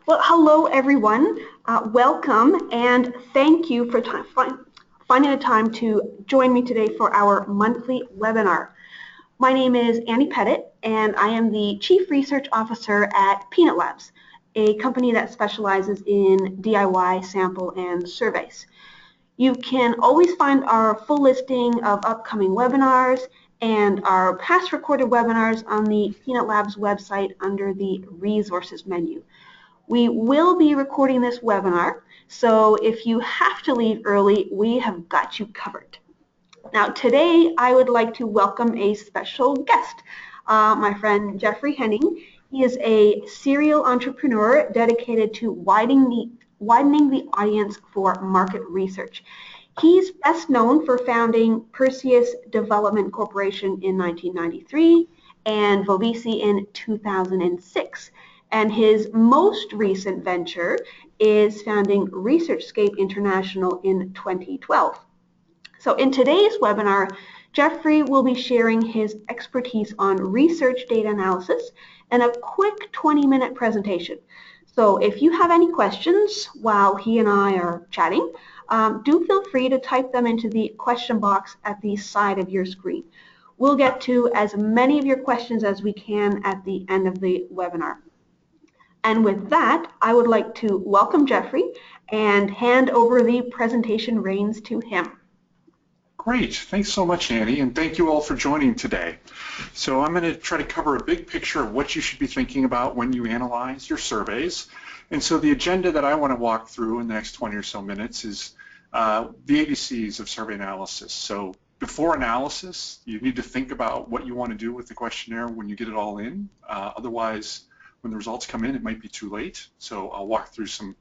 Well, hello everyone. Welcome and thank you for finding the time to join me today for our monthly webinar. My name is Annie Pettit and I am the Chief Research Officer at Peanut Labs, a company that specializes in DIY sample and surveys. You can always find our full listing of upcoming webinars and our past recorded webinars on the Peanut Labs website under the Resources menu. We will be recording this webinar, so if you have to leave early, we have got you covered. Now today I would like to welcome a special guest, my friend Jeffrey Henning. He is a serial entrepreneur dedicated to widening the audience for market research. He's best known for founding Perseus Development Corporation in 1993 and Vovisi in 2006. And his most recent venture is founding Researchscape International in 2012. So in today's webinar, Jeffrey will be sharing his expertise on research data analysis and a quick 20-minute presentation. So if you have any questions while he and I are chatting, do feel free to type them into the question box at the side of your screen. We'll get to as many of your questions as we can at the end of the webinar. And with that, I would like to welcome Jeffrey and hand over the presentation reins to him. Great, thanks so much, Annie, and thank you all for joining today. So I'm going to try to cover a big picture of what you should be thinking about when you analyze your surveys. And so the agenda that I want to walk through in the next 20 or so minutes is the ABCs of survey analysis. So before analysis, you need to think about what you want to do with the questionnaire when you get it all in. Otherwise, when the results come in, it might be too late. So I'll walk through some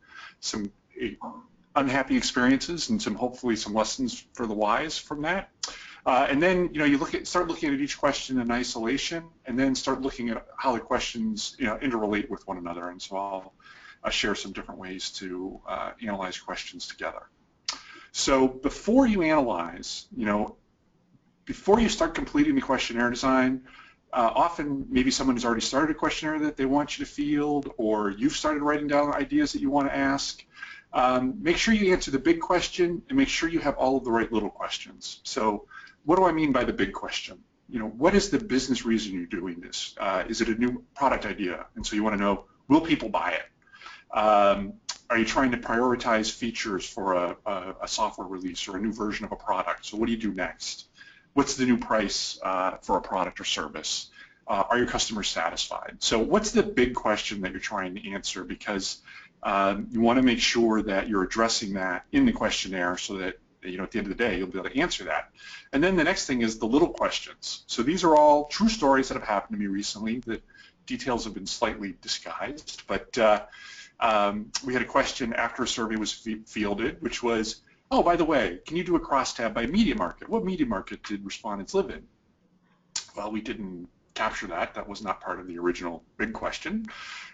unhappy experiences and hopefully some lessons for the wise from that. And then you start looking at each question in isolation, and then start looking at how the questions interrelate with one another. And so I'll share some different ways to analyze questions together. So before you analyze, before you start completing the questionnaire design, often maybe someone has already started a questionnaire that they want you to field, or you've started writing down ideas that you want to ask. Make sure you answer the big question and make sure you have all of the right little questions. So what do I mean by the big question? What is the business reason you're doing this? Is it a new product idea? And so you want to know, will people buy it? Are you trying to prioritize features for a software release or a new version of a product? So what do you do next? What's the new price for a product or service? Are your customers satisfied? So what's the big question that you're trying to answer? Because you want to make sure that you're addressing that in the questionnaire so that at the end of the day you'll be able to answer that. And then the next thing is the little questions. So these are all true stories that have happened to me recently. The details have been slightly disguised, but we had a question after a survey was fielded, which was, oh, by the way, can you do a crosstab by media market? What media market did respondents live in? Well, we didn't capture that. That was not part of the original big question.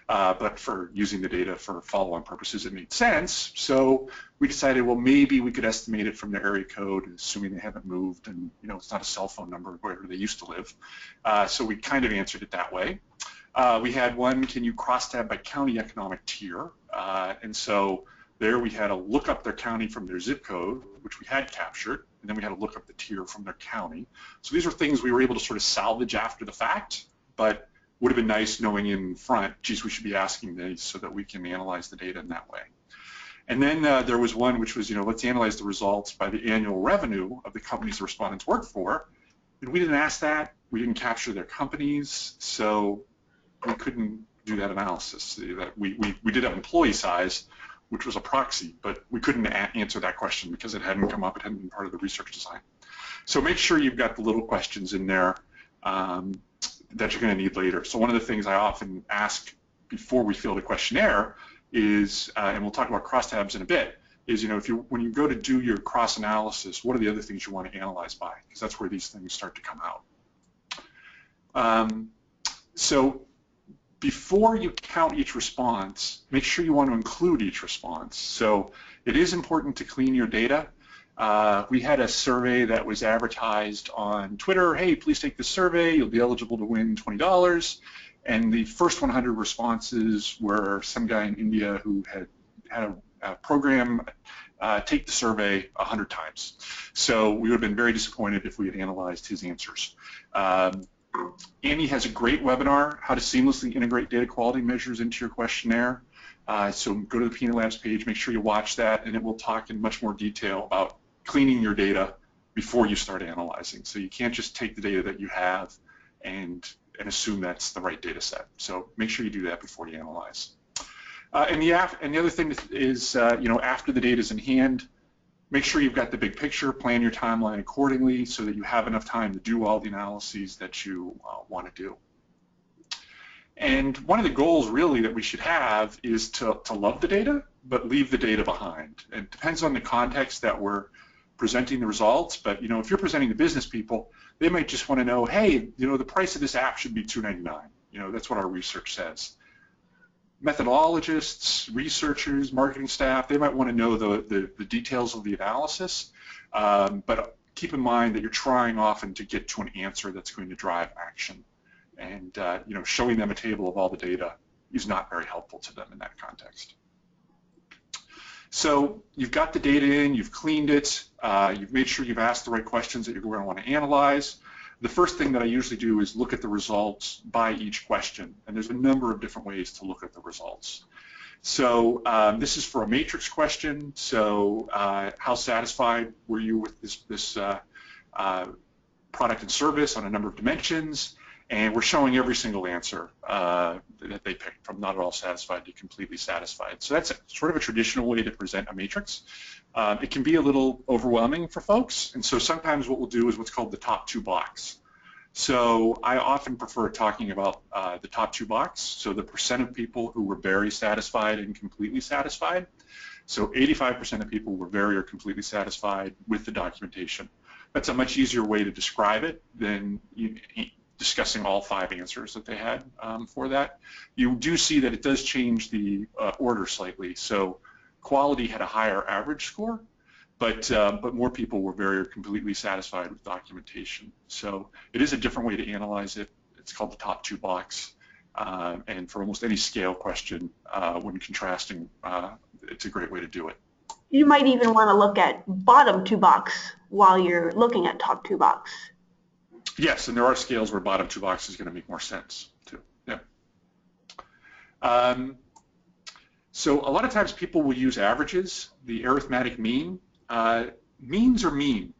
But for using the data for follow-on purposes, it made sense. So we decided, well, maybe we could estimate it from the area code, assuming they haven't moved and it's not a cell phone number where they used to live. So we kind of answered it that way. We had one, can you crosstab by county economic tier? And so there we had to look up their county from their zip code, which we had captured, and then we had to look up the tier from their county. So these are things we were able to sort of salvage after the fact, but would have been nice knowing in front, geez, we should be asking these so that we can analyze the data in that way. And then there was one which was, let's analyze the results by the annual revenue of the companies the respondents work for. And we didn't ask that. We didn't capture their companies, so we couldn't do that analysis. We did have employee size, which was a proxy, but we couldn't answer that question because it hadn't come up, it hadn't been part of the research design. So make sure you've got the little questions in there that you're going to need later. So one of the things I often ask before we fill the questionnaire is, and we'll talk about crosstabs in a bit, is when you go to do your cross analysis, what are the other things you want to analyze by? Because that's where these things start to come out. So before you count each response, make sure you want to include each response. So it is important to clean your data. We had a survey that was advertised on Twitter, hey, please take this survey, you'll be eligible to win $20. And the first 100 responses were some guy in India who had a program take the survey 100 times. So we would have been very disappointed if we had analyzed his answers. Annie has a great webinar, how to seamlessly integrate data quality measures into your questionnaire. So go to the Peanut Labs page, make sure you watch that, and it will talk in much more detail about cleaning your data before you start analyzing. So you can't just take the data that you have and assume that's the right data set. So make sure you do that before you analyze. And the other thing is, after the data is in hand, make sure you've got the big picture, plan your timeline accordingly so that you have enough time to do all the analyses that you want to do. And one of the goals really that we should have is to love the data, but leave the data behind. It depends on the context that we're presenting the results, but if you're presenting to business people, they might just want to know, hey, the price of this app should be $2.99. That's what our research says. Methodologists, researchers, marketing staff, they might want to know the details of the analysis, but keep in mind that you're trying often to get to an answer that's going to drive action. And showing them a table of all the data is not very helpful to them in that context. So you've got the data in, you've cleaned it, you've made sure you've asked the right questions that you're going to want to analyze. The first thing that I usually do is look at the results by each question, and there's a number of different ways to look at the results. So this is for a matrix question, so how satisfied were you with this product and service on a number of dimensions? And we're showing every single answer that they picked, from not at all satisfied to completely satisfied. So that's sort of a traditional way to present a matrix. It can be a little overwhelming for folks, and so sometimes what we'll do is what's called the top two blocks. So I often prefer talking about the top two blocks, so the percent of people who were very satisfied and completely satisfied. So 85% of people were very or completely satisfied with the documentation. That's a much easier way to describe it than discussing all 5 answers that they had for that. You do see that it does change the order slightly. So quality had a higher average score, but more people were very or completely satisfied with documentation. So it is a different way to analyze it. It's called the top two blocks. And for almost any scale question, when contrasting, it's a great way to do it. You might even want to look at bottom two box while you're looking at top two box. Yes, and there are scales where bottom two boxes is going to make more sense too. Yeah. So a lot of times people will use averages, the arithmetic mean. Means are mean,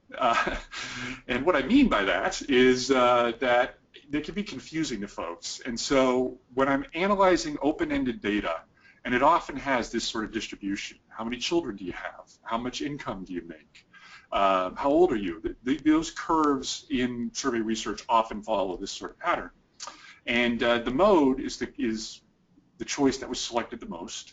and what I mean by that is that they can be confusing to folks. And so when I'm analyzing open-ended data, and it often has this sort of distribution: how many children do you have? How much income do you make? How old are you? Those curves in survey research often follow this sort of pattern. And the mode is the choice that was selected the most.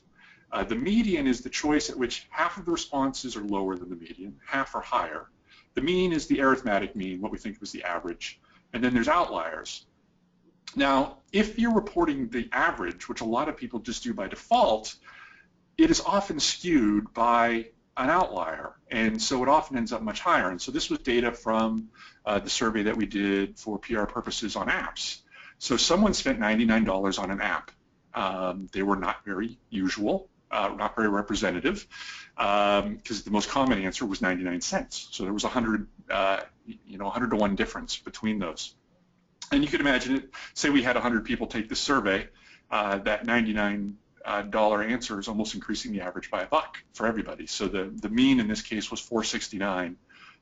The median is the choice at which half of the responses are lower than the median, half are higher. The mean is the arithmetic mean, what we think was the average. And then there's outliers. Now, if you're reporting the average, which a lot of people just do by default, it is often skewed by an outlier, and so it often ends up much higher. And so this was data from the survey that we did for PR purposes on apps. So someone spent $99 on an app. They were not very usual, not very representative, because the most common answer was 99 cents. So there was 100 to 1 difference between those. And you could imagine it. Say we had 100 people take the survey, that $99 answer is almost increasing the average by $1 for everybody. So the mean in this case was $4.69,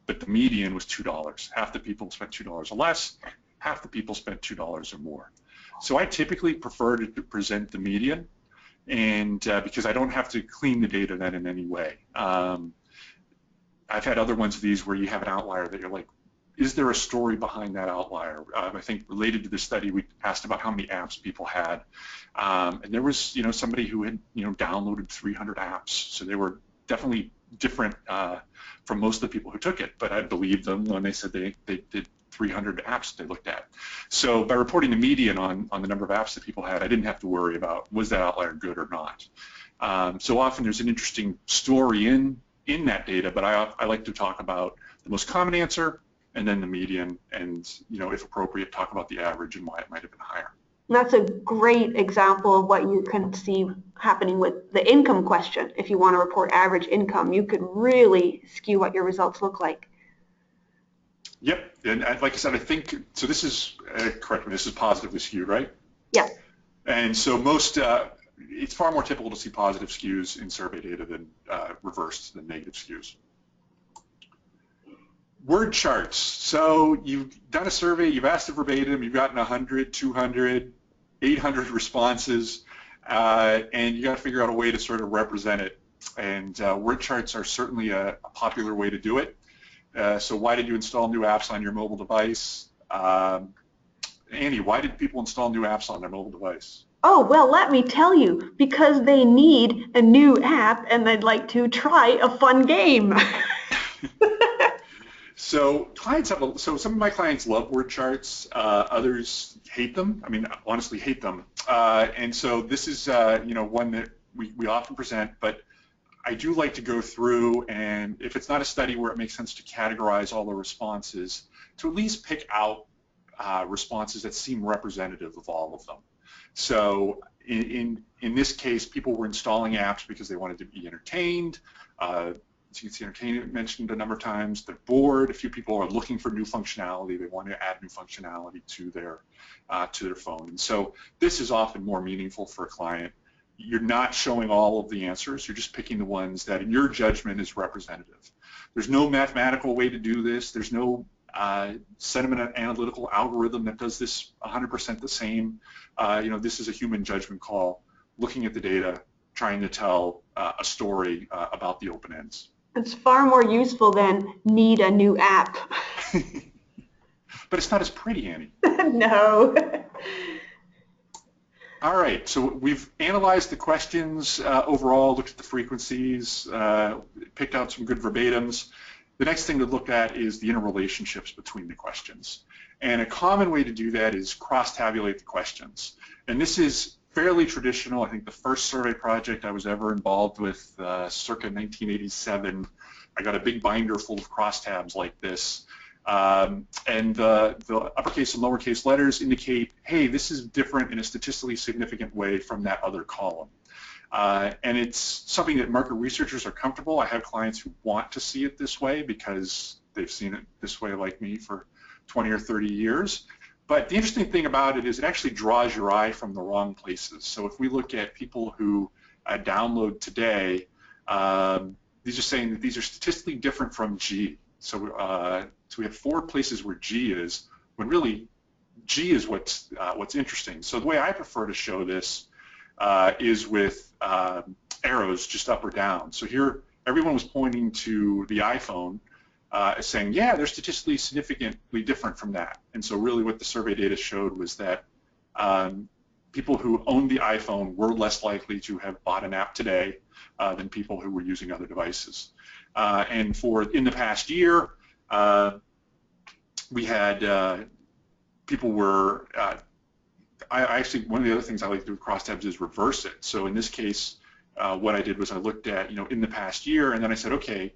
but the median was $2. Half the people spent $2 or less, half the people spent $2 or more. So I typically prefer to present the median, and because I don't have to clean the data then in any way. I've had other ones of these where you have an outlier that you're like, is there a story behind that outlier? I think related to this study, we asked about how many apps people had, and there was, somebody who had, downloaded 300 apps, so they were definitely different from most of the people who took it. But I believed them when they said they did 300 apps that they looked at. So by reporting the median on the number of apps that people had, I didn't have to worry about was that outlier good or not. So often there's an interesting story in that data, but I like to talk about the most common answer, and then the median, and if appropriate, talk about the average and why it might have been higher. That's a great example of what you can see happening with the income question. If you want to report average income, you could really skew what your results look like. Yep, and like I said, I think, so this is, correct me, this is positively skewed, right? Yeah. And so it's far more typical to see positive skews in survey data than reversed than negative skews. Word charts. So you've done a survey, you've asked it verbatim, you've gotten 100, 200, 800 responses, and you got to figure out a way to sort of represent it. And word charts are certainly a popular way to do it. So why did you install new apps on your mobile device? Annie, why did people install new apps on their mobile device? Oh, well, let me tell you, because they need a new app and they'd like to try a fun game. So so some of my clients love word charts. Others hate them. I mean, honestly, hate them. And so this is one that we often present, but I do like to go through, and if it's not a study where it makes sense to categorize all the responses, to at least pick out responses that seem representative of all of them. So in this case, people were installing apps because they wanted to be entertained. As you can see, entertainment mentioned a number of times. They're bored. A few people are looking for new functionality. They want to add new functionality to their phone. And so this is often more meaningful for a client. You're not showing all of the answers. You're just picking the ones that, in your judgment, is representative. There's no mathematical way to do this. There's no sentiment analytical algorithm that does this 100% the same. This is a human judgment call, looking at the data, trying to tell a story about the open ends. It's far more useful than need a new app. But it's not as pretty, Annie. No. All right, so we've analyzed the questions overall, looked at the frequencies, picked out some good verbatims. The next thing to look at is the interrelationships between the questions. And a common way to do that is cross-tabulate the questions. And this is fairly traditional. I think the first survey project I was ever involved with, circa 1987, I got a big binder full of crosstabs like this. And the uppercase and lowercase letters indicate, hey, this is different in a statistically significant way from that other column. And it's something that market researchers are comfortable. I have clients who want to see it this way because they've seen it this way like me for 20 or 30 years. But the interesting thing about it is it actually draws your eye from the wrong places. So if we look at people who download today, these are saying that these are statistically different from G. So we have 4 places where G is, when really G is what's interesting. So the way I prefer to show this is with arrows just up or down. So here everyone was pointing to the iPhone saying, yeah, they're statistically significantly different from that. And so really what the survey data showed was that people who owned the iPhone were less likely to have bought an app today than people who were using other devices. And in the past year, we had people were, I actually, one of the other things I like to do with crosstabs is reverse it. So in this case, what I did was I looked at, in the past year, and then I said, okay,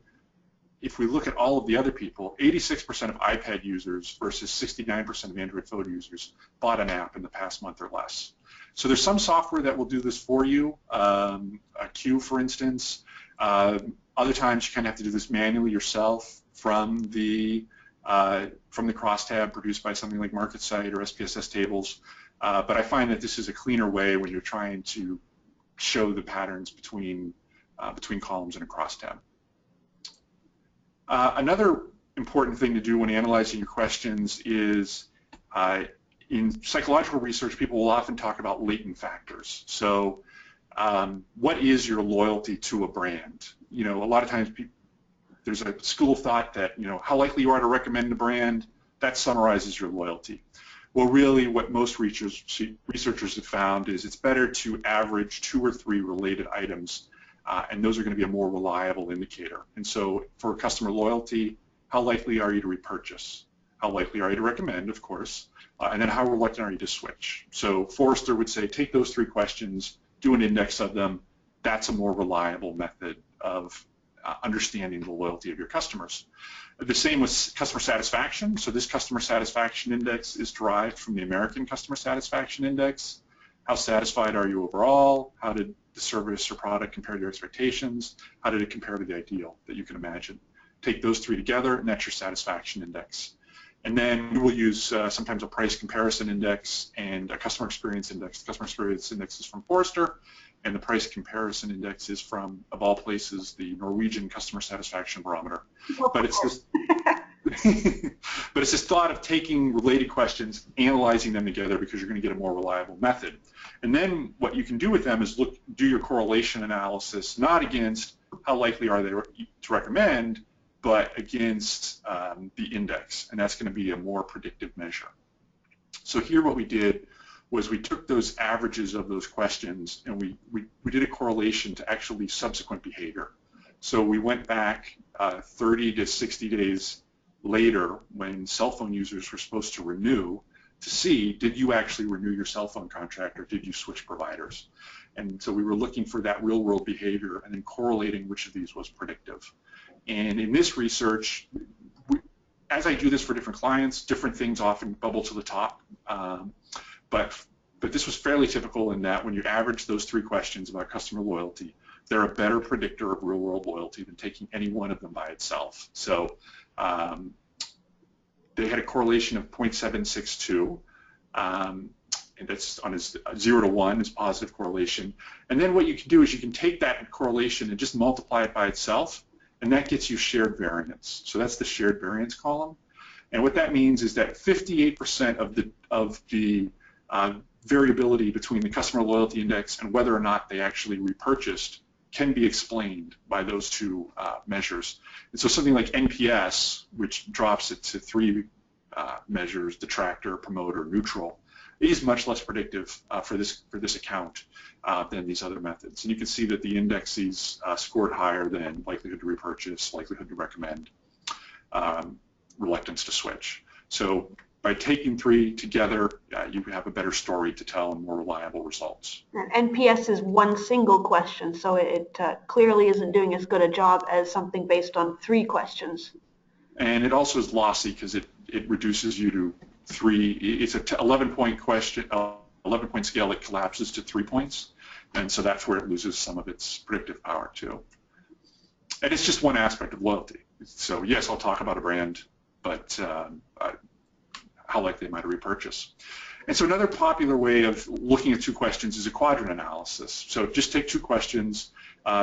if we look at all of the other people, 86% of iPad users versus 69% of Android phone users bought an app in the past month or less. So there's some software that will do this for you, a Q, for instance. Other times you kind of have to do this manually yourself from the crosstab produced by something like MarketSite or SPSS tables. But I find that this is a cleaner way when you're trying to show the patterns between columns in a crosstab. Another important thing to do when analyzing your questions is in psychological research, people will often talk about latent factors. So what is your loyalty to a brand? A lot of times there's a school of thought that, how likely you are to recommend a brand, that summarizes your loyalty. Well, really what most researchers have found is it's better to average 2 or 3 related items, and those are going to be a more reliable indicator. And so for customer loyalty, how likely are you to repurchase? How likely are you to recommend, of course, and then how reluctant are you to switch? So Forrester would say take those 3 questions, do an index of them. That's a more reliable method of understanding the loyalty of your customers. The same with customer satisfaction. So this customer satisfaction index is derived from the American Customer Satisfaction Index. How satisfied are you overall? How did the service or product compare to your expectations? How did it compare to the ideal that you can imagine? Take those three together, and that's your satisfaction index. And then we'll use sometimes a price comparison index and a customer experience index. The customer experience index is from Forrester, and the price comparison index is from, of all places, the Norwegian Customer Satisfaction Barometer. But it's this, but it's this thought of taking related questions, analyzing them together, because you're going to get a more reliable method. And then what you can do with them is do your correlation analysis, not against how likely are they to recommend, but against the index, and that's going to be a more predictive measure. So here what we did was we took those averages of those questions and we did a correlation to actually subsequent behavior. So we went back 30 to 60 days later when cell phone users were supposed to renew to see, did you actually renew your cell phone contract or did you switch providers? And so we were looking for that real world behavior and then correlating which of these was predictive. And in this research, as I do this for different clients, different things often bubble to the top. But this was fairly typical in that when you average those three questions about customer loyalty, they're a better predictor of real world loyalty than taking any one of them by itself. So they had a correlation of 0.762. And that's on a 0 to 1 is positive correlation. And then what you can do is you can take that correlation and just multiply it by itself, and that gets you shared variance. So that's the shared variance column. And what that means is that 58% of the variability between the customer loyalty index and whether or not they actually repurchased can be explained by those two measures. And so something like NPS, which drops it to 3 measures, detractor, promoter, neutral, is much less predictive for this account than these other methods. And you can see that the indexes scored higher than likelihood to repurchase, likelihood to recommend, reluctance to switch. So by taking 3 together, you have a better story to tell and more reliable results. NPS is one single question, so it clearly isn't doing as good a job as something based on 3 questions. And it also is lossy because it reduces you to 3. It's an 11-point question, 11-point scale that collapses to 3 points, and so that's where it loses some of its predictive power too. And it's just one aspect of loyalty. So yes, I'll talk about a brand, but how likely am I to repurchase? And so another popular way of looking at 2 questions is a quadrant analysis. So just take 2 questions,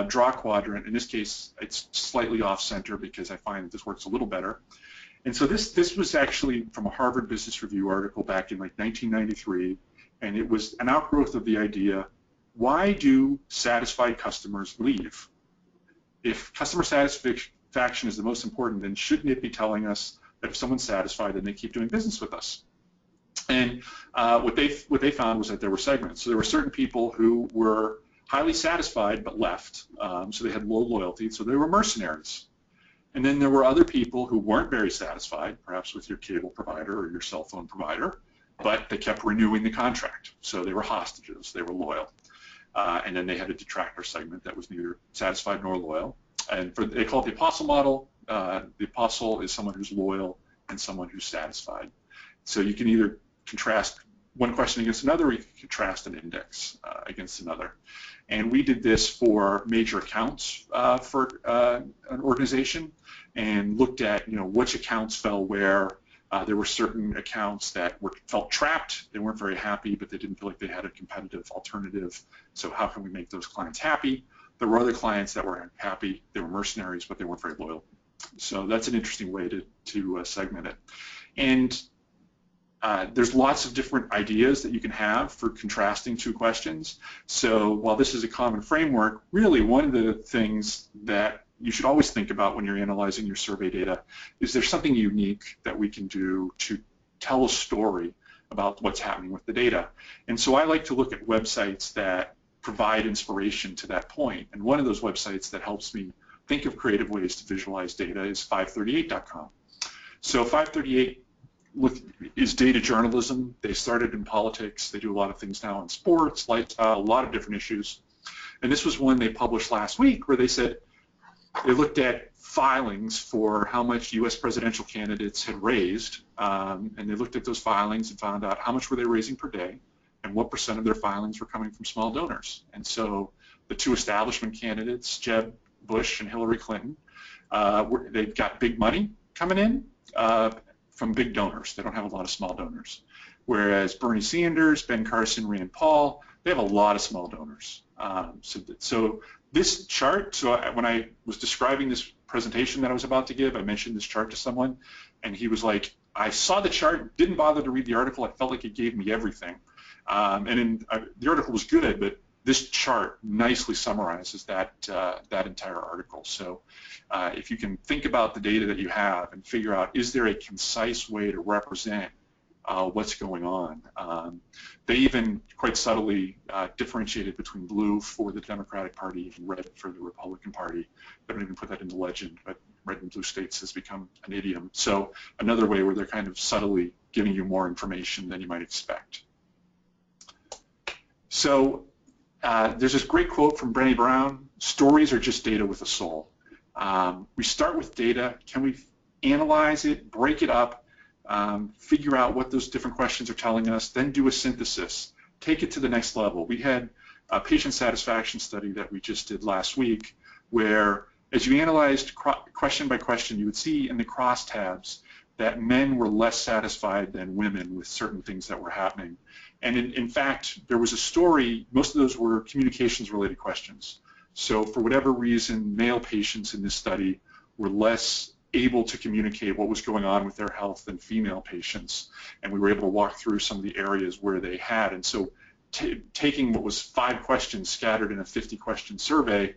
draw a quadrant. In this case, it's slightly off center because I find that this works a little better. And so this was actually from a Harvard Business Review article back in like 1993, and it was an outgrowth of the idea, why do satisfied customers leave? If customer satisfaction is the most important, then shouldn't it be telling us that if someone's satisfied, then they keep doing business with us? And what they found was that there were segments. So there were certain people who were highly satisfied but left, so they had low loyalty, so they were mercenaries. And then there were other people who weren't very satisfied, perhaps with your cable provider or your cell phone provider, but they kept renewing the contract. So they were hostages, they were loyal. And then they had a detractor segment that was neither satisfied nor loyal. And they call it the apostle model. The apostle is someone who's loyal and someone who's satisfied. So you can either contrast one question against another, or you can contrast an index against another. And we did this for major accounts for an organization, and looked at which accounts fell where. There were certain accounts that felt trapped. They weren't very happy, but they didn't feel like they had a competitive alternative. So how can we make those clients happy? There were other clients that were happy. They were mercenaries, but they weren't very loyal. So that's an interesting way to segment it. And there's lots of different ideas that you can have for contrasting 2 questions. So while this is a common framework, really one of the things that you should always think about when you're analyzing your survey data is there something unique that we can do to tell a story about what's happening with the data. And so I like to look at websites that provide inspiration to that point. And one of those websites that helps me think of creative ways to visualize data is 538.com. So 538 is data journalism. They started in politics. They do a lot of things now in sports, lifestyle, a lot of different issues. And this was one they published last week where they said, They looked at filings for how much U.S. presidential candidates had raised, and they looked at those filings and found out how much were they raising per day and what % of their filings were coming from small donors. And so the two establishment candidates, Jeb Bush and Hillary Clinton, they've got big money coming in from big donors. They don't have a lot of small donors. Whereas Bernie Sanders, Ben Carson, Rand Paul, they have a lot of small donors. So this chart, when I was describing this presentation that I was about to give, I mentioned this chart to someone, and he was like, I saw the chart, didn't bother to read the article, I felt like it gave me everything. The article was good, but this chart nicely summarizes that entire article. So if you can think about the data that you have and figure out, is there a concise way to represent what's going on? They even quite subtly differentiated between blue for the Democratic Party and red for the Republican Party. They don't even put that in the legend, but red and blue states has become an idiom. So another way where they're kind of subtly giving you more information than you might expect. So there's this great quote from Brené Brown: stories are just data with a soul. We start with data. Can we analyze it, break it up, figure out what those different questions are telling us, then do a synthesis, take it to the next level. We had a patient satisfaction study that we just did last week where, as you analyzed question by question, you would see in the crosstabs that men were less satisfied than women with certain things that were happening. And in fact, there was a story, most of those were communications-related questions. So for whatever reason, male patients in this study were less able to communicate what was going on with their health than female patients. And we were able to walk through some of the areas where they had. And so taking what was 5 questions scattered in a 50-question survey,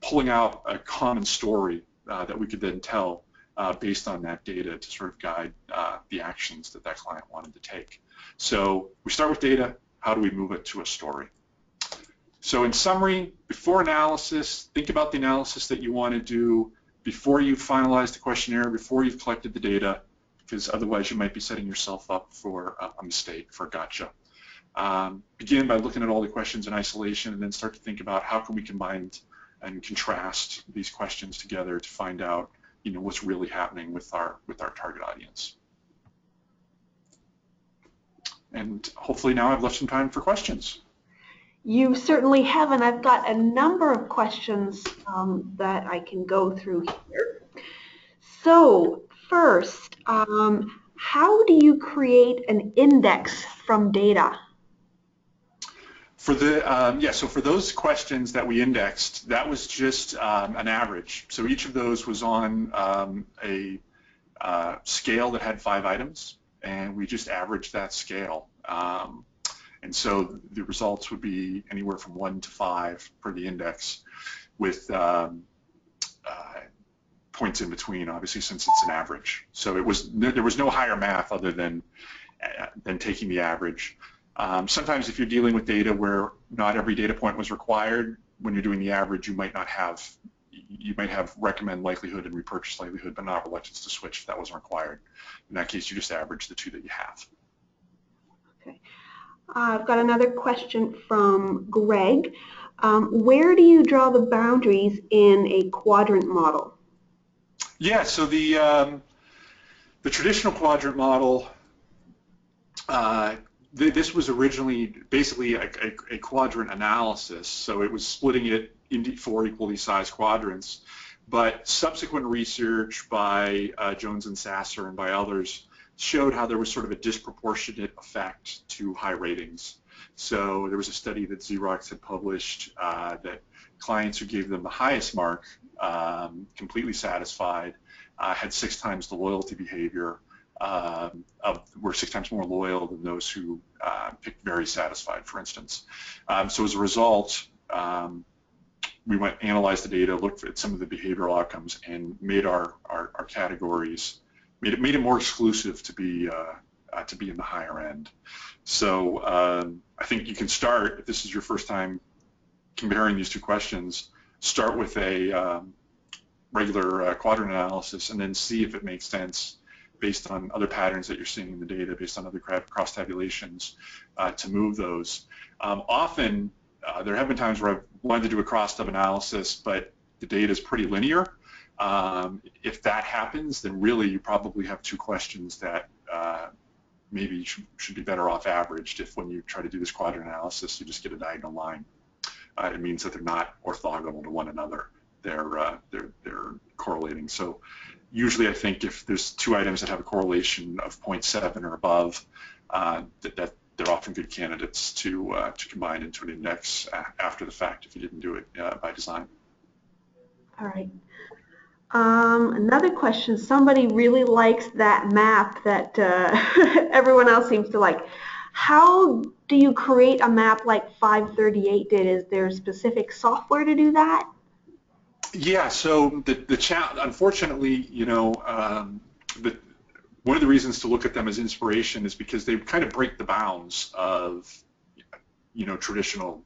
pulling out a common story that we could then tell based on that data to sort of guide the actions that that client wanted to take. So we start with data. How do we move it to a story? So in summary, before analysis, think about the analysis that you want to do before you finalize the questionnaire, before you've collected the data, because otherwise you might be setting yourself up for a mistake, for a gotcha. Begin by looking at all the questions in isolation and then start to think about how can we combine and contrast these questions together to find out what's really happening with our target audience. And hopefully now I've left some time for questions. You certainly have, and I've got a number of questions that I can go through here. So first, how do you create an index from data? For the so for those questions that we indexed, that was just an average. So each of those was on a scale that had 5 items, and we just averaged that scale. And so the results would be anywhere from 1 to 5 for the index, with points in between, obviously, since it's an average. So there was no higher math other than taking the average. Sometimes if you're dealing with data where not every data point was required, when you're doing the average, you might have recommend likelihood and repurchase likelihood, but not reluctance to switch if that wasn't required. In that case, you just average the 2 that you have. Okay. I've got another question from Greg. Where do you draw the boundaries in a quadrant model? Yeah, so the traditional quadrant model, this was originally basically a quadrant analysis, so it was splitting it into 4 equally sized quadrants. But subsequent research by Jones and Sasser and by others showed how there was sort of a disproportionate effect to high ratings. So there was a study that Xerox had published that clients who gave them the highest mark, completely satisfied, had 6 times the loyalty behavior, were 6 times more loyal than those who picked very satisfied, for instance. So as a result, we analyzed the data, looked at some of the behavioral outcomes, and made our categories, made it more exclusive to be in the higher end. So I think you can start, if this is your first time comparing these 2 questions, start with a regular quadrant analysis and then see if it makes sense based on other patterns that you're seeing in the data, based on other cross-tabulations, to move those. Often, there have been times where I've wanted to do a cross-tab analysis, but the data is pretty linear, If that happens, then really you probably have two questions that maybe should be better off averaged. If when you try to do this quadrant analysis, you just get a diagonal line. It means that they're not orthogonal to one another. They're correlating. So usually I think if there's two items that have a correlation of 0.7 or above, that they're often good candidates to combine into an index after the fact if you didn't do it by design. All right. Another question. Somebody really likes that map that everyone else seems to like. How do you create a map like 538 did? Is there specific software to do that? Yeah, so unfortunately, one of the reasons to look at them as inspiration is because they kind of break the bounds of, traditional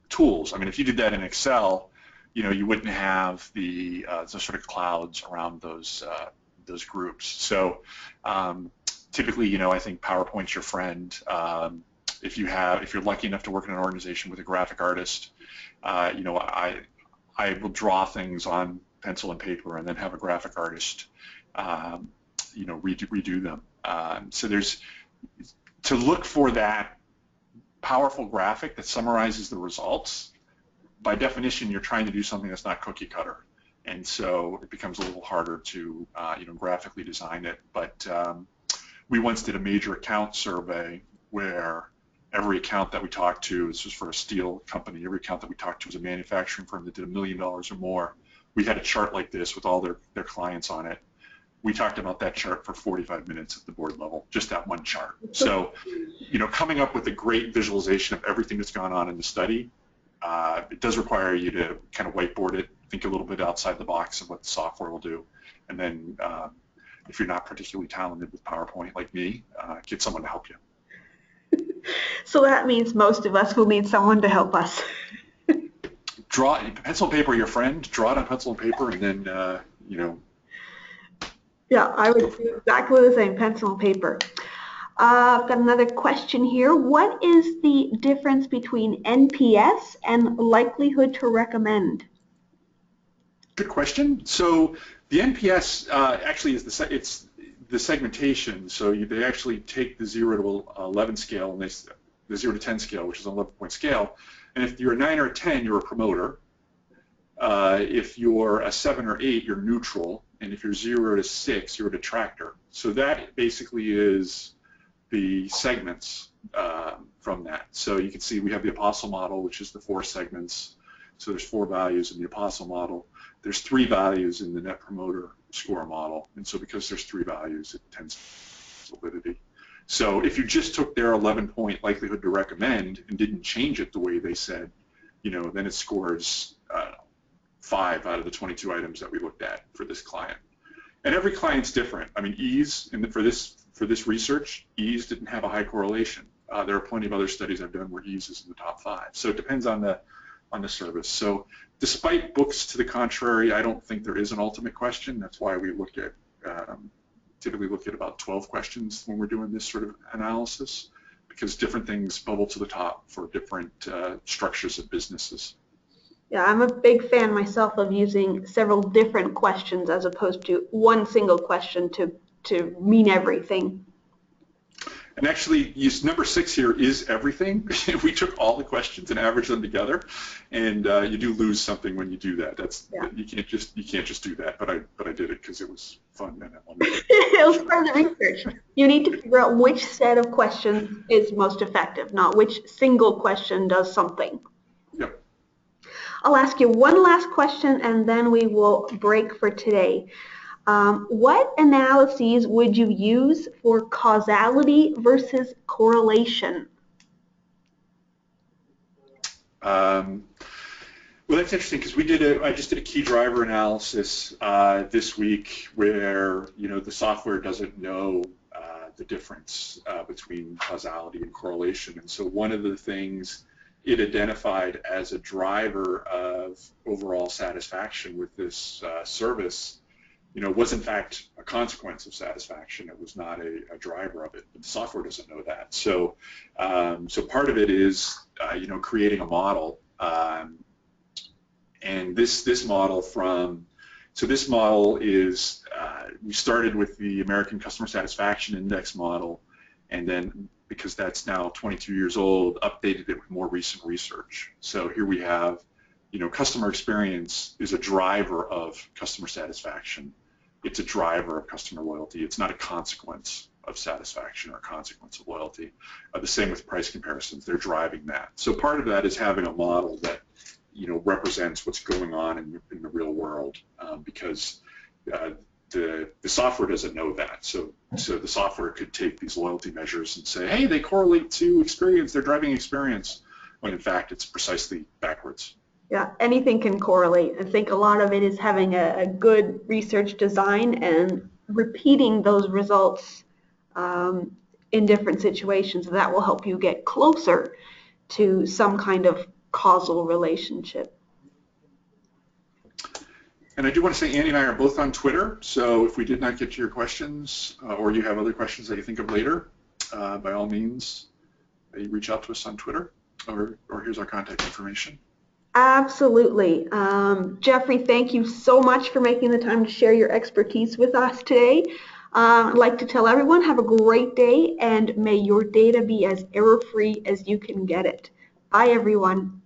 tools. I mean, if you did that in Excel, you wouldn't have the sort of clouds around those groups. So typically, I think PowerPoint's your friend. If you're lucky enough to work in an organization with a graphic artist, I will draw things on pencil and paper and then have a graphic artist, redo them. So to look for that powerful graphic that summarizes the results. By definition, you're trying to do something that's not cookie cutter, and so it becomes a little harder to graphically design it. But we once did a major account survey where every account that we talked to, this was for a steel company, every account that we talked to was a manufacturing firm that did $1 million or more. We had a chart like this with all their clients on it. We talked about that chart for 45 minutes at the board level, just that one chart. So, coming up with a great visualization of everything that's gone on in the study, it does require you to kind of whiteboard it, think a little bit outside the box of what the software will do, and then if you're not particularly talented with PowerPoint like me, get someone to help you. So that means most of us will need someone to help us. Draw pencil and paper, your friend. Draw it on pencil and paper, and then Yeah, I would do exactly the same, pencil and paper. I've got another question here. What is the difference between NPS and likelihood to recommend? Good question. So the NPS actually is it's the segmentation. So they actually take the 0 to 11 scale and the 0 to 10 scale, which is an 11-point scale. And if you're a 9 or a 10, you're a promoter. If you're a 7 or 8, you're neutral. And if you're 0 to 6, you're a detractor. So that basically is the segments from that. So you can see we have the Apostle model, which is the 4 segments. So there's 4 values in the Apostle model. There's 3 values in the Net Promoter Score model. And so because there's 3 values, it tends to validity. So if you just took their 11-point likelihood to recommend and didn't change it the way they said, then it scores 5 out of the 22 items that we looked at for this client. And every client's different. I mean, ease, for this research, ease didn't have a high correlation. There are plenty of other studies I've done where ease is in the top 5. So it depends on the service. So despite books to the contrary, I don't think there is an ultimate question. That's why we typically look at about 12 questions when we're doing this sort of analysis, because different things bubble to the top for different structures of businesses. Yeah, I'm a big fan myself of using several different questions as opposed to one single question to mean everything. And actually, number 6 here is everything. We took all the questions and averaged them together, and you do lose something when you do that. You can't just do that. But I did it because it was fun and I wanted to. It was part of the research. You need to figure out which set of questions is most effective, not which single question does something. Yep. I'll ask you one last question, and then we will break for today. What analyses would you use for causality versus correlation? Well, that's interesting because I just did a key driver analysis this week where the software doesn't know the difference between causality and correlation, and so one of the things it identified as a driver of overall satisfaction with this service was in fact a consequence of satisfaction. It was not a driver of it, but the software doesn't know that. So, so part of it is, creating a model, and this model from So this model is, we started with the American Customer Satisfaction Index model, and then because that's now 22 years old, updated it with more recent research. So here we have, customer experience is a driver of customer satisfaction. It's a driver of customer loyalty. It's not a consequence of satisfaction or a consequence of loyalty. The same with price comparisons. They're driving that. So part of that is having a model that, represents what's going on in the real world, because the software doesn't know that. So the software could take these loyalty measures and say, hey, they correlate to experience, they're driving experience, when in fact it's precisely backwards. Yeah, anything can correlate. I think a lot of it is having a good research design and repeating those results in different situations. That will help you get closer to some kind of causal relationship. And I do want to say Annie and I are both on Twitter, so if we did not get to your questions or you have other questions that you think of later, by all means, reach out to us on Twitter, or here's our contact information. Absolutely. Jeffrey, thank you so much for making the time to share your expertise with us today. I'd like to tell everyone, have a great day, and may your data be as error-free as you can get it. Bye, everyone.